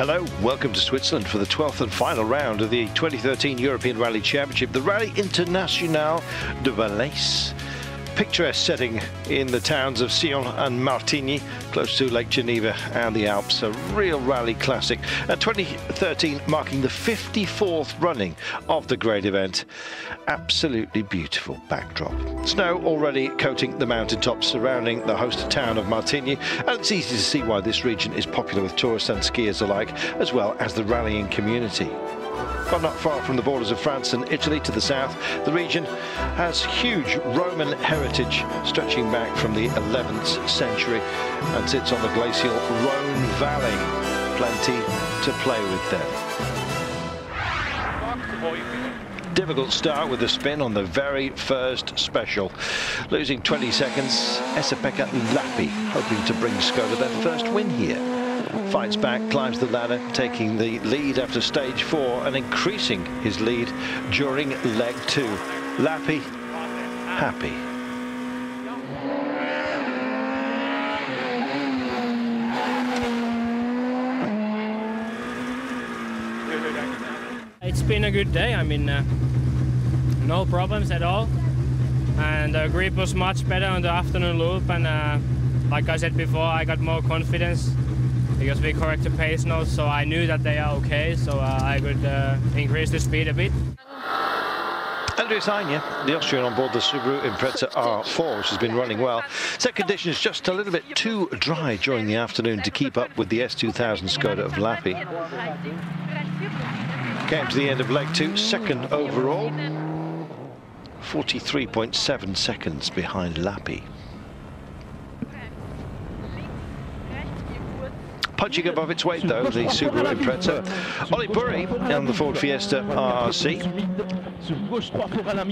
Hello, welcome to Switzerland for the 12th and final round of the 2013 European Rally Championship, the Rallye International du Valais. Picturesque setting in the towns of Sion and Martigny, close to Lake Geneva and the Alps. A real rally classic. 2013 marking the 54th running of the great event. Absolutely beautiful backdrop. Snow already coating the mountaintops surrounding the host town of Martigny, and it's easy to see why this region is popular with tourists and skiers alike, as well as the rallying community. But not far from the borders of France and Italy to the south, the region has huge Roman heritage stretching back from the 11th century and sits on the glacial Rhone Valley. Plenty to play with there. Difficult start with the spin on the very first special. Losing 20 seconds, Esa-Pekka Lappi hoping to bring Skoda their first win here. Fights back, climbs the ladder, taking the lead after stage 4 and increasing his lead during leg 2. Lappi, happy. It's been a good day. I mean, no problems at all. And the grip was much better on the afternoon loop. And like I said before, I got more confidence because we correct the pace notes, so I knew that they are okay, so I could increase the speed a bit. Andreas Heine, the Austrian on board the Subaru Impreza R4, which has been running well. Set conditions just a little bit too dry during the afternoon to keep up with the S2000 Skoda of Lappi. Came to the end of leg 2, second overall. 43.7 seconds behind Lappi. Punching above its weight, though, the Subaru Impreza. Ollie Burry and the Ford Fiesta RC.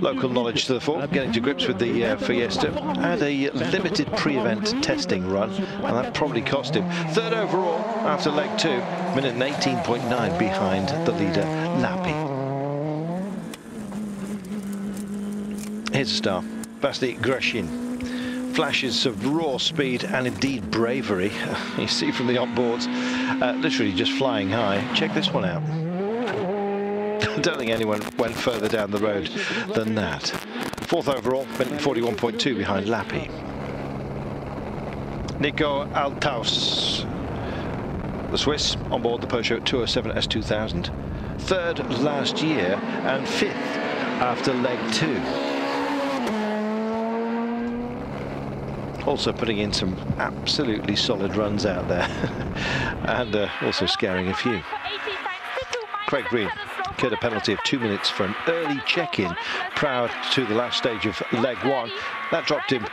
Local knowledge to the fore, getting to grips with the Fiesta. Had a limited pre-event testing run, and that probably cost him. Third overall after leg 2, minute and 18.9 behind the leader, Lappi. Here's a star, Vasily Greshin. Flashes of raw speed and indeed bravery. You see from the onboards, literally just flying high. Check this one out. I don't think anyone went further down the road than that. Fourth overall, 41.2 behind Lappi. Nico Althaus, the Swiss, on board the Peugeot 207 S2000. Third last year and fifth after leg 2. Also putting in some absolutely solid runs out there and also scaring a few. Craig Green incurred a penalty of 2 minutes for an early check-in prior to the last stage of leg 1. That dropped him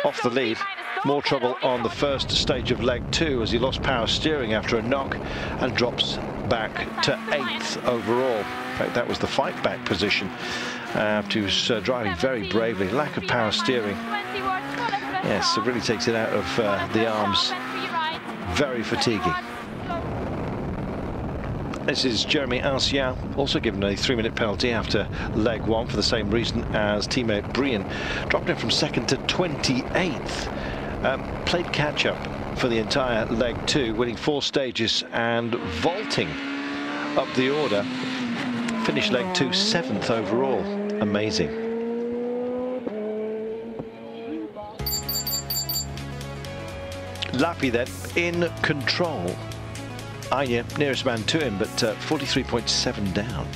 off the lead. More trouble on the first stage of leg 2 as he lost power steering after a knock and drops back to 8th overall. In fact, that was the fight back position after he was driving very bravely. Lack of power steering. Yes, it really takes it out of the arms. Very fatiguing. This is Jeremy Ancien, also given a 3-minute penalty after leg 1 for the same reason as teammate Brian. Dropped him from 2nd to 28th. Played catch-up for the entire leg 2, winning 4 stages and vaulting up the order. Finished leg 2 7th overall. Amazing. Lappi then in control. Anya nearest man to him, but 43.7 down.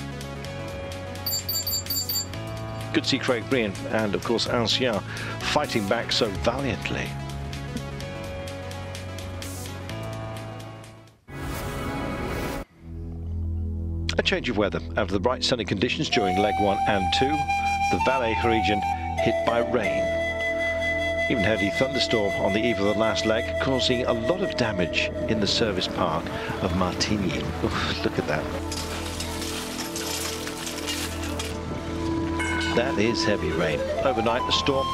Good to see Craig Brian and of course Ancien fighting back so valiantly. A change of weather after the bright sunny conditions during leg 1 and 2. The Valais region hit by rain. Even heavy thunderstorm on the eve of the last leg, causing a lot of damage in the service park of Martigny. Oof, look at that. That is heavy rain. Overnight, the storm,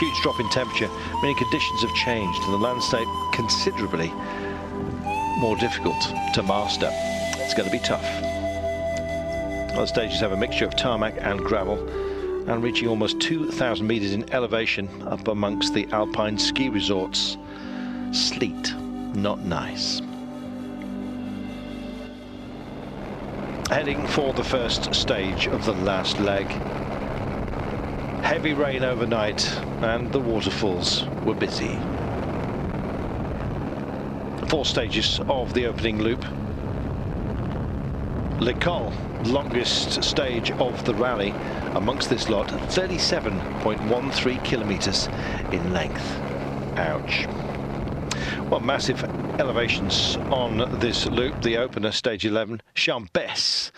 huge drop in temperature, meaning conditions have changed and the landscape considerably more difficult to master. It's going to be tough. Other stages have a mixture of tarmac and gravel, and reaching almost 2,000 meters in elevation up amongst the alpine ski resorts. Sleet, not nice. heading for the first stage of the last leg. Heavy rain overnight and the waterfalls were busy. 4 stages of the opening loop. L'école, longest stage of the rally amongst this lot, 37.13 kilometers in length. Ouch. Well, massive elevations on this loop. The opener, stage 11, Champès,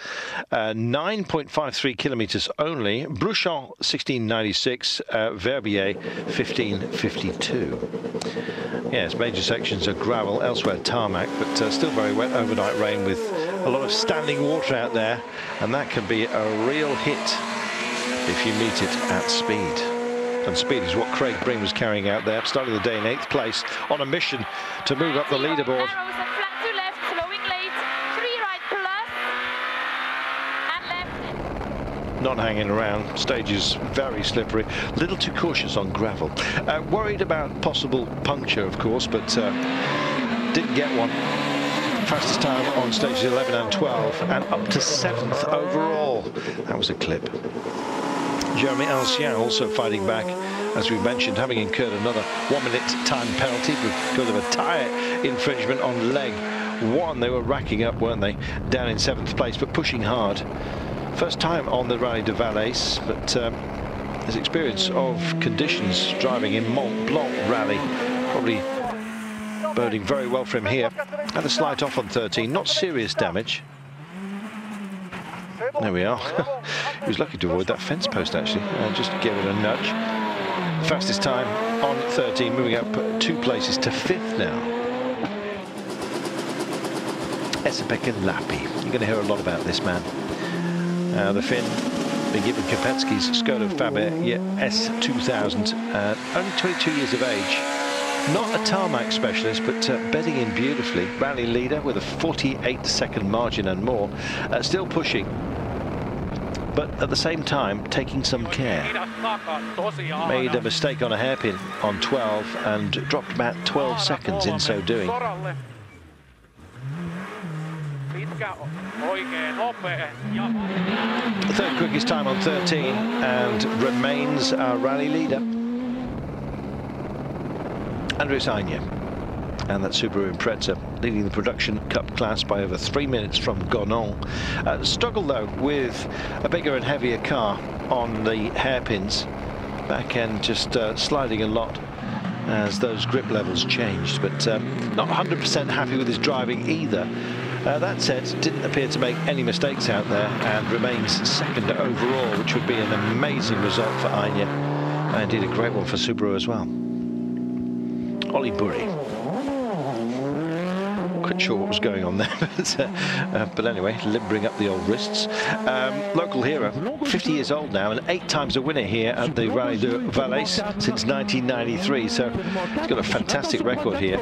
9.53 kilometers only. Bruchon, 1696, Verbier, 1552. Yes, major sections are gravel, elsewhere tarmac, but still very wet overnight rain with a lot of standing water out there, and that can be a real hit if you meet it at speed. And speed is what Craig Breen was carrying out there, starting the day in 8th place on a mission to move up the leaderboard. Not hanging around, stage is very slippery, a little too cautious on gravel. Worried about possible puncture, of course, but didn't get one. Fastest time on stages 11 and 12, and up to 7th overall. That was a clip. Jeremy Ancien also fighting back, as we mentioned, having incurred another 1-minute time penalty because of a tyre infringement on leg 1. They were racking up, weren't they? Down in 7th place, but pushing hard. First time on the Rallye du Valais, but his experience of conditions driving in Mont Blanc Rally probably boding very well for him here. Had a slight off on 13, not serious damage. There we are. He was lucky to avoid that fence post, actually. Just gave it a nudge. Fastest time on 13, moving up 2 places to 5th now. Esa-Pekka Lappi. You're going to hear a lot about this man. The Finn, been given Kopetsky's Skoda Fabia S2000, only 22 years of age. Not a tarmac specialist, but bedding in beautifully. Rally leader with a 48-second margin and more. Still pushing, but at the same time taking some care. Made a mistake on a hairpin on 12 and dropped about 12 seconds in so doing. The third quickest time on 13 and remains our rally leader, Andres Aine, and that Subaru Impreza leading the production cup class by over 3 minutes from Gonon. Struggle though with a bigger and heavier car on the hairpins, back end just sliding a lot as those grip levels changed, but not 100% happy with his driving either. That said, didn't appear to make any mistakes out there and remains 2nd overall, which would be an amazing result for Aine, and indeed a great one for Subaru as well. Ollie Burry. Quite sure what was going on there, but anyway, limbering up the old wrists. Local hero, 50 years old now, and 8 times a winner here at the Rallye du Valais since 1993, so he's got a fantastic record here.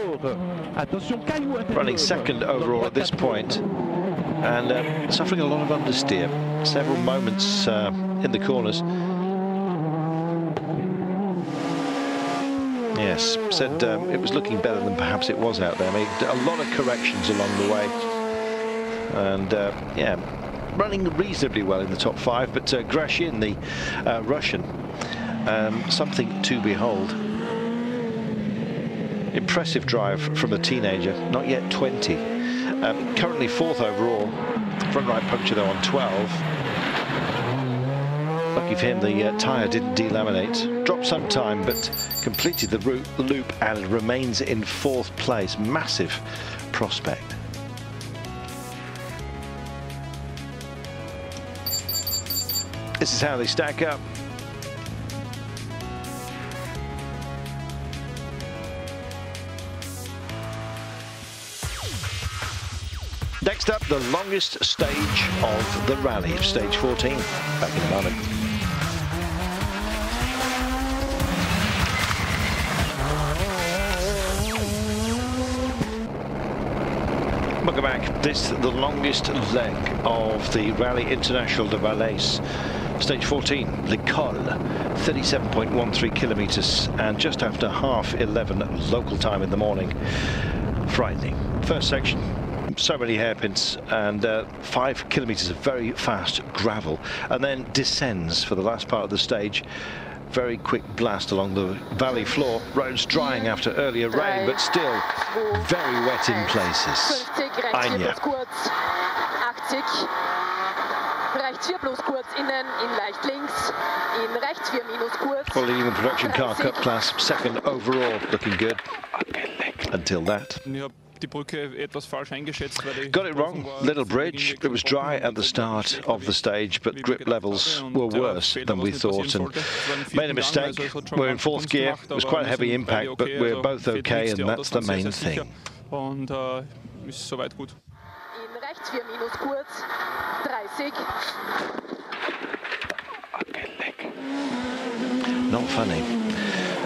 Running 2nd overall at this point, and suffering a lot of understeer. Several moments in the corners. Yes, said it was looking better than perhaps it was out there. Made a lot of corrections along the way, and yeah, running reasonably well in the top 5. But Grashin, the Russian, something to behold. Impressive drive from a teenager, not yet 20. Currently 4th overall. Front right puncture though on 12. Lucky for him, the tyre didn't delaminate. Dropped some time, but completed the loop and remains in 4th place. Massive prospect. This is how they stack up. Next up, the longest stage of the rally, stage 14. Back in a moment. Welcome back. This is the longest leg of the Rallye International du Valais. Stage 14, L'École, 37.13 kilometers, and just after 11:30 local time in the morning. Frightening. First section, So many hairpins, and 5 kilometres of very fast gravel, and then descends for the last part of the stage. Very quick blast along the valley floor. Roads drying after earlier rain, but still very wet in places. Anja. Well, leading the production car cup class, second overall, looking good until that. Got it wrong, little bridge. It was dry at the start of the stage, but grip levels were worse than we thought, and made a mistake. We're in 4th gear. It was quite a heavy impact, but we're both okay, and that's the main thing. Not funny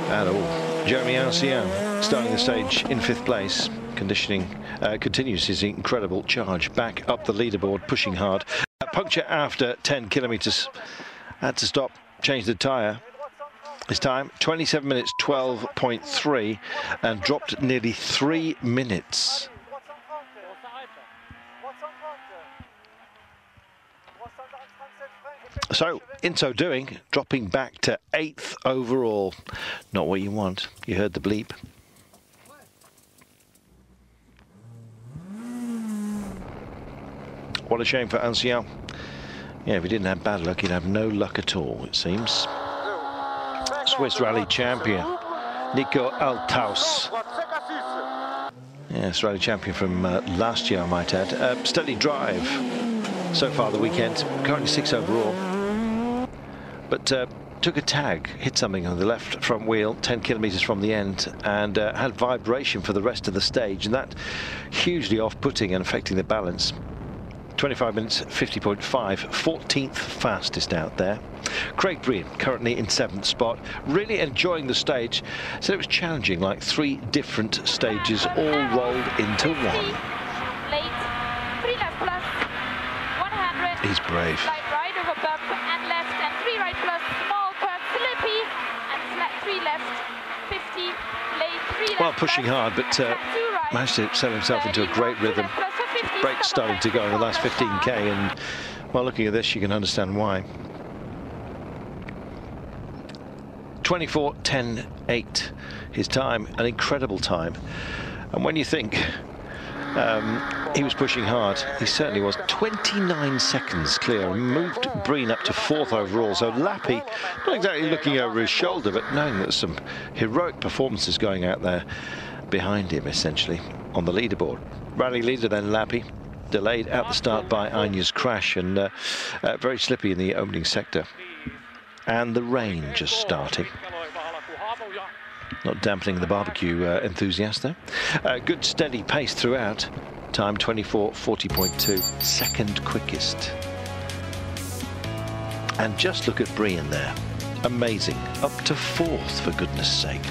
at all. Jeremy Ancien starting the stage in 5th place. Conditioning continues his incredible charge back up the leaderboard, pushing hard. Puncture after 10 kilometres. Had to stop, change the tyre. His time 27 minutes 12.3 and dropped nearly 3 minutes. So, in so doing, dropping back to 8th overall. Not what you want. You heard the bleep. What a shame for Ancien. Yeah, if he didn't have bad luck, he'd have no luck at all, it seems. Swiss rally champion, Nico Althaus. Yes, rally champion from last year, I might add. Steady drive so far the weekend, currently 6th overall. But took a tag, hit something on the left front wheel, 10 kilometres from the end, and had vibration for the rest of the stage, and that hugely off-putting and affecting the balance. 25 minutes 50.5, 14th fastest out there. Craig Breen currently in 7th spot, really enjoying the stage. So it was challenging, like 3 different stages all rolled into one. He's brave. Right over bump and left and 3 right plus small curve slippy and 3 left 50 late 3 left. Well, pushing hard, but managed to sell himself into a great rhythm. Brakes starting to go in the last 15k, and while looking at this, you can understand why. 24:10.8 his time, an incredible time. And when you think he was pushing hard, he certainly was. 29 seconds clear and moved Breen up to 4th overall. So Lappi, not exactly looking over his shoulder, but knowing that some heroic performances going out there behind him, essentially, on the leaderboard. Rally leader then Lappi, delayed at the start by Anja's crash, and very slippy in the opening sector. And the rain just starting. Not dampening the barbecue enthusiast there. Good steady pace throughout. Time 24:40.2, second quickest. And just look at Breen there. Amazing. Up to 4th, for goodness sake.